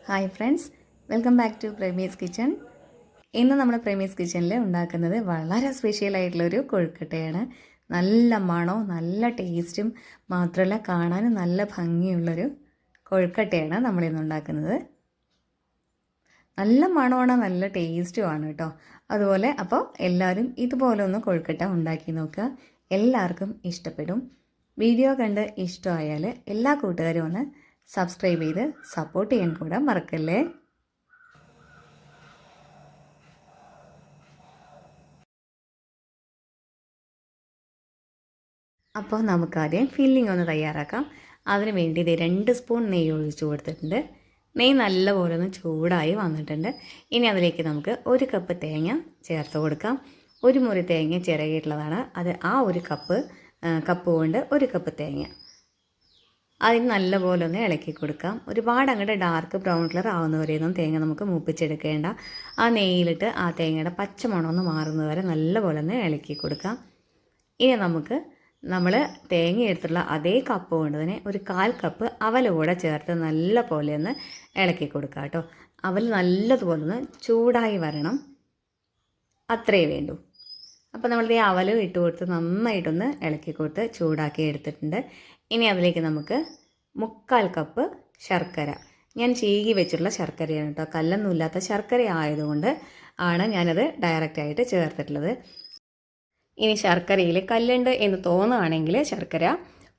Hi friends, welcome back to Premi's kitchen. ഇന്ന് നമ്മൾ പ്രേമീസ് കിച്ചണിൽ ഉണ്ടാക്കുന്നത് വളരെ സ്പെഷ്യലായിട്ടുള്ളൊരു കൊഴുക്കട്ടയാണ്. നല്ല മണവും നല്ല ടേസ്റ്റും മാത്രമല്ല കാണാനും നല്ല ഭംഗിയുള്ളൊരു കൊഴുക്കട്ടയാണ് നമ്മളിന്ന് ഉണ്ടാക്കുന്നത്. നല്ല മണമാണ്, നല്ല ടേസ്റ്റുമാണ് കേട്ടോ. അതുപോലെ അപ്പോൾ എല്ലാവരും ഇതുപോലെ ഒന്ന് കൊഴുക്കട്ട ഉണ്ടാക്കി നോക്കുക, എല്ലാവർക്കും ഇഷ്ടപ്പെടും. വീഡിയോ കണ്ട് ഇഷ്ടമായാൽ എല്ലാ കൂട്ടുകാരും ഒന്ന് സബ്സ്ക്രൈബ് ചെയ്ത് സപ്പോർട്ട് ചെയ്യാൻ കൂടെ മറക്കല്ലേ. അപ്പോൾ നമുക്കാദ്യം ഫില്ലിംഗ് ഒന്ന് തയ്യാറാക്കാം. അതിന് വേണ്ടി ഇത് 2 സ്പൂൺ നെയ്യ് ഒഴിച്ചു കൊടുത്തിട്ടുണ്ട്. നെയ്യ് നല്ലപോലെ ഒന്ന് ചൂടായി വന്നിട്ടുണ്ട്. ഇനി അതിലേക്ക് നമുക്ക് 1 കപ്പ് തേങ്ങ ചേർത്ത് കൊടുക്കാം. 1 മുറി തേങ്ങ ചിരകിയിട്ടുള്ളതാണ്. അത് ആ 1 കപ്പ് കൊണ്ട് 1 കപ്പ് തേങ്ങ അതിന് നല്ലപോലെ ഒന്ന് ഇളക്കി കൊടുക്കാം. ഒരുപാട് അങ്ങോട്ട് ഡാർക്ക് ബ്രൗൺ കളർ ആവുന്നവരെയൊന്നും തേങ്ങ നമുക്ക് മൂപ്പിച്ചെടുക്കേണ്ട. ആ നെയ്യിലിട്ട് ആ തേങ്ങയുടെ പച്ചമണം ഒന്ന് മാറുന്നവരെ നല്ലപോലെ ഒന്ന് ഇളക്കി കൊടുക്കാം. ഇനി നമ്മൾ തേങ്ങ എടുത്തുള്ള അതേ കപ്പ് കൊണ്ട് തന്നെ 1/4 കപ്പ് അവൽ കൂടെ ചേർത്ത് നല്ലപോലെ ഒന്ന് ഇളക്കി കൊടുക്കാം കേട്ടോ. അവൽ നല്ലതുപോലെ ഒന്ന് ചൂടായി വരണം, അത്രയേ വേണ്ടൂ. അപ്പോൾ നമ്മളിത് അവൽ ഇട്ട് കൊടുത്ത് നന്നായിട്ടൊന്ന് ഇളക്കി കൊടുത്ത് ചൂടാക്കി എടുത്തിട്ടുണ്ട്. ഇനി അതിലേക്ക് നമുക്ക് 1/4 കപ്പ് ശർക്കര, ഞാൻ ചീകി വെച്ചിട്ടുള്ള ശർക്കരയാണ് കേട്ടോ, കല്ലൊന്നും ഇല്ലാത്ത ശർക്കര ആയതുകൊണ്ട് ആണ് ഞാനത് ഡയറക്റ്റായിട്ട് ചേർത്തിട്ടുള്ളത്. ഇനി ശർക്കരയിൽ കല്ലുണ്ട് എന്ന് തോന്നുകയാണെങ്കിൽ ശർക്കര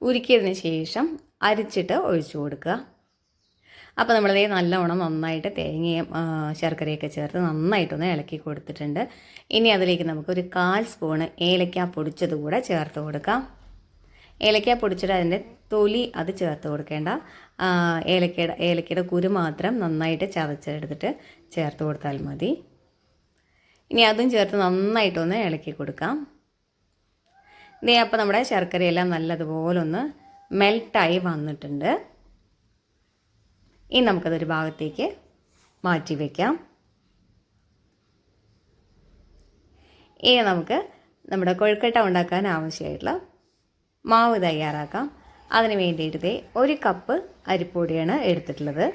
ഉരുക്കിയതിന് ശേഷം അരിച്ചിട്ട് ഒഴിച്ചു കൊടുക്കുക. അപ്പോൾ നമ്മളിതേ നല്ലവണ്ണം നന്നായിട്ട് തേങ്ങയും ശർക്കരയൊക്കെ ചേർത്ത് നന്നായിട്ടൊന്ന് ഇളക്കി കൊടുത്തിട്ടുണ്ട്. ഇനി അതിലേക്ക് നമുക്ക് 1/4 സ്പൂണ് ഏലക്ക പൊടിച്ചത് കൂടെ ചേർത്ത് കൊടുക്കാം. ഏലക്ക പൊടിച്ചിട്ട് അതിൻ്റെ തൊലി അത് ചേർത്ത് കൊടുക്കേണ്ട, ഏലക്കയുടെ കുരു മാത്രം നന്നായിട്ട് ചതച്ചെടുത്തിട്ട് ചേർത്ത് കൊടുത്താൽ മതി. ഇനി അതും ചേർത്ത് നന്നായിട്ടൊന്ന് ഇളക്കി കൊടുക്കാം. ഇതേ അപ്പോൾ നമ്മുടെ ശർക്കരയെല്ലാം നല്ലതുപോലെ ഒന്ന് മെൽട്ടായി വന്നിട്ടുണ്ട്. ഇനി നമുക്കതൊരു ഭാഗത്തേക്ക് മാറ്റി വയ്ക്കാം. ഇനി നമുക്ക് നമ്മുടെ കൊഴുക്കട്ട ഉണ്ടാക്കാൻ ആവശ്യമായിട്ടുള്ള മാവ് തയ്യാറാക്കാം. അതിന് വേണ്ടിയിട്ട് 1 കപ്പ് അരിപ്പൊടിയാണ് എടുത്തിട്ടുള്ളത്.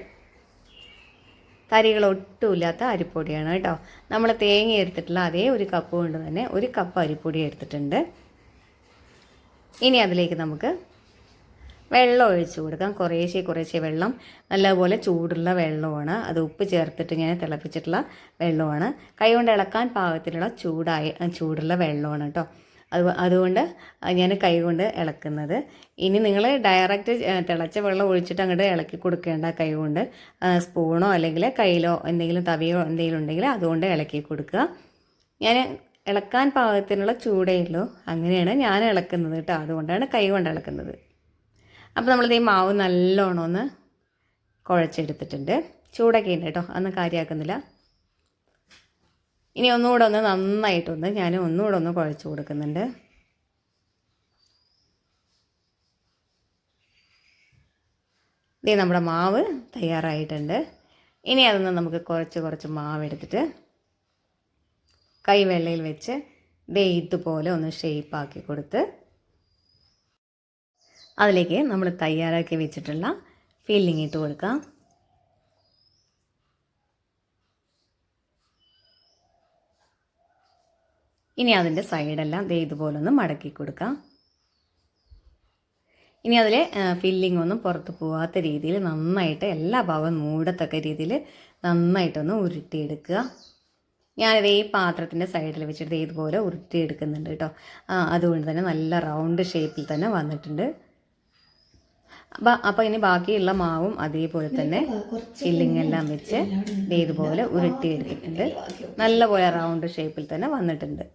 തരികൾ ഒട്ടുമില്ലാത്ത അരിപ്പൊടിയാണ് കേട്ടോ. നമ്മൾ തേങ്ങ എടുത്തിട്ടുള്ള അതേ 1 കപ്പ് കൊണ്ട് തന്നെ 1 കപ്പ് അരിപ്പൊടി എടുത്തിട്ടുണ്ട്. ഇനി അതിലേക്ക് നമുക്ക് വെള്ളം ഒഴിച്ചു കൊടുക്കാം. കുറേശ്ശെ വെള്ളം, നല്ലപോലെ ചൂടുള്ള വെള്ളമാണ്. അത് ഉപ്പ് ചേർത്തിട്ട് ഞാൻ തിളപ്പിച്ചിട്ടുള്ള വെള്ളമാണ്. കൈകൊണ്ട് ഇളക്കാൻ പാകത്തിലുള്ള ചൂടുള്ള വെള്ളമാണ് കേട്ടോ. അതുകൊണ്ട് ഞാൻ കൈകൊണ്ട് ഇളക്കുന്നത്. ഇനി നിങ്ങൾ ഡയറക്റ്റ് തിളച്ച വെള്ളം ഒഴിച്ചിട്ട് അങ്ങോട്ട് ഇളക്കി കൊടുക്കേണ്ട. കൈകൊണ്ട് സ്പൂണോ അല്ലെങ്കിൽ കയ്യിലോ എന്തെങ്കിലും തവിയോ എന്തെങ്കിലും ഉണ്ടെങ്കിൽ അതുകൊണ്ട് ഇളക്കി കൊടുക്കുക. ഞാൻ ഇളക്കാൻ പാകത്തിനുള്ള ചൂടേ ഉള്ളൂ, അങ്ങനെയാണ് ഞാൻ ഇളക്കുന്നത് കേട്ടോ. അതുകൊണ്ടാണ് കൈ കൊണ്ട് ഇളക്കുന്നത്. അപ്പോൾ നമ്മളിത് ഈ മാവ് നല്ലോണം ഒന്ന് കുഴച്ചെടുത്തിട്ടുണ്ട്. ചൂടൊക്കെ ഉണ്ട് കേട്ടോ, അതൊന്നും കാര്യമാക്കുന്നില്ല. ഇനി ഒന്നുകൂടെ ഒന്ന് നന്നായിട്ടൊന്ന് ഞാൻ ഒന്നുകൂടെ ഒന്ന് കുഴച്ച് കൊടുക്കുന്നുണ്ട്. ഇതേ നമ്മുടെ മാവ് തയ്യാറായിട്ടുണ്ട്. ഇനി അതൊന്ന് നമുക്ക് കുറച്ച് മാവ് എടുത്തിട്ട് കൈവെള്ളയിൽ വെച്ച് ദേ ഇതുപോലെ ഒന്ന് ഷേപ്പാക്കി കൊടുത്ത് അതിലേക്ക് നമ്മൾ തയ്യാറാക്കി വെച്ചിട്ടുള്ള ഫില്ലിങ് ഇട്ട് കൊടുക്കാം. ഇനി അതിൻ്റെ സൈഡെല്ലാം ദേ ഇതുപോലെ ഒന്ന് മടക്കി കൊടുക്കാം. ഇനി അതിൽ ഫില്ലിംഗ് ഒന്നും പുറത്ത് പോകാത്ത രീതിയിൽ നന്നായിട്ട് എല്ലാ ഭാഗവും മൂടത്തക്ക രീതിയിൽ നന്നായിട്ടൊന്ന് ഉരുട്ടിയെടുക്കുക. ഞാനിത് ഈ പാത്രത്തിൻ്റെ സൈഡിൽ വെച്ചിട്ട് ഇതുപോലെ ഉരുട്ടിയെടുക്കുന്നുണ്ട് കേട്ടോ. അതുകൊണ്ട് തന്നെ നല്ല റൗണ്ട് ഷേപ്പിൽ തന്നെ വന്നിട്ടുണ്ട്. അപ്പോൾ ഇനി ബാക്കിയുള്ള മാവും അതേപോലെ തന്നെ ഫില്ലിംഗ് എല്ലാം വെച്ച് ഇതുപോലെ ഉരുട്ടിയെടുത്തിട്ടുണ്ട്. നല്ലപോലെ റൗണ്ട് ഷേപ്പിൽ തന്നെ വന്നിട്ടുണ്ട്.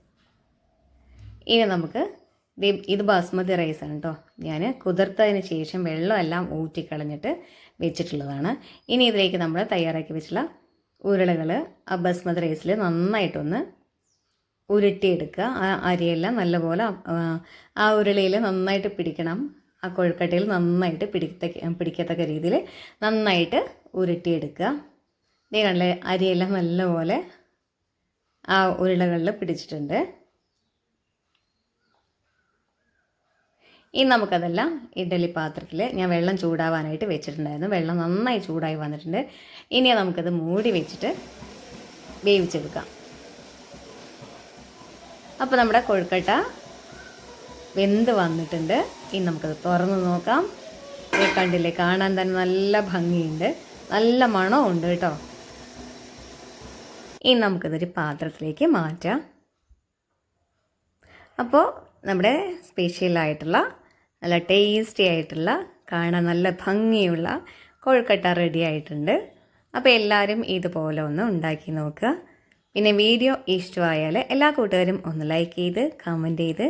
ഇനി നമുക്ക് ഇത് ബാസ്മതി റൈസാണ് കേട്ടോ. ഞാൻ കുതിർത്തതിന് ശേഷം വെള്ളമെല്ലാം ഊറ്റിക്കളഞ്ഞിട്ട് വെച്ചിട്ടുള്ളതാണ്. ഇനി ഇതിലേക്ക് നമ്മൾ തയ്യാറാക്കി വെച്ചിട്ടുള്ള ഉരുളകൾ ആ ബാസ്മതി റൈസിൽ നന്നായിട്ടൊന്ന് ഉരുട്ടിയെടുക്കുക. ആ അരിയെല്ലാം നല്ലപോലെ ആ ഉരുളയിൽ നന്നായിട്ട് പിടിക്കണം. ആ കൊഴുക്കട്ടയിൽ നന്നായിട്ട് പിടിക്കത്തക്ക രീതിയിൽ നന്നായിട്ട് ഉരുട്ടിയെടുക്കുക. ഇതേ കണ്ടില്ലേ, അരിയെല്ലാം നല്ലപോലെ ആ ഉരുളകളിൽ പിടിച്ചിട്ടുണ്ട്. ഇനി നമുക്കതെല്ലാം ഇഡ്ഡലി പാത്രത്തിൽ ഞാൻ വെള്ളം ചൂടാവാനായിട്ട് വെച്ചിട്ടുണ്ടായിരുന്നു. വെള്ളം നന്നായി ചൂടായി വന്നിട്ടുണ്ട്. ഇനി നമുക്കത് മൂടി വെച്ചിട്ട് വേവിച്ചെടുക്കാം. അപ്പോൾ നമ്മുടെ കൊഴുക്കട്ട വെന്ത് വന്നിട്ടുണ്ട്. ഇനി നമുക്കത് തുറന്ന് നോക്കാം. കണ്ടില്ലേ, കാണാൻ തന്നെ നല്ല ഭംഗിയുണ്ട്, നല്ല മണമുണ്ട് കേട്ടോ. ഇനി നമുക്കിതൊരു പാത്രത്തിലേക്ക് മാറ്റാം. അപ്പോൾ നമ്മുടെ സ്പെഷ്യലായിട്ടുള്ള നല്ല ടേസ്റ്റി ആയിട്ടുള്ള കാണാൻ നല്ല ഭംഗിയുള്ള കൊഴുക്കട്ട റെഡി ആയിട്ടുണ്ട്. അപ്പോൾ എല്ലാവരും ഇതുപോലെ ഒന്ന് ഉണ്ടാക്കി നോക്കുക. പിന്നെ വീഡിയോ ഇഷ്ടമായാൽ എല്ലാ കൂട്ടുകാരും ഒന്ന് ലൈക്ക് ചെയ്ത് കമൻറ്റ് ചെയ്ത്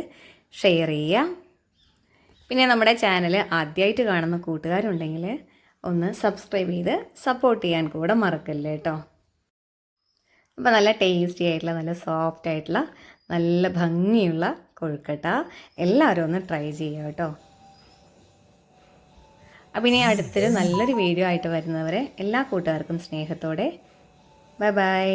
ഷെയർ ചെയ്യുക. പിന്നെ നമ്മുടെ ചാനൽ ആദ്യമായിട്ട് കാണുന്ന കൂട്ടുകാരുണ്ടെങ്കിൽ ഒന്ന് സബ്സ്ക്രൈബ് ചെയ്ത് സപ്പോർട്ട് ചെയ്യാൻ കൂടെ മറക്കല്ലേ കേട്ടോ. അപ്പോൾ നല്ല ടേസ്റ്റി ആയിട്ടുള്ള നല്ല സോഫ്റ്റ് ആയിട്ടുള്ള നല്ല ഭംഗിയുള്ള കൊഴുക്കട്ട എല്ലാവരും ഒന്ന് ട്രൈ ചെയ്യുക കേട്ടോ. അപ്പോൾ ഇനി അടുത്തൊരു നല്ലൊരു വീഡിയോ ആയിട്ട് വരുന്നവരെ എല്ലാ കൂട്ടുകാർക്കും സ്നേഹത്തോടെ ബൈ ബൈ.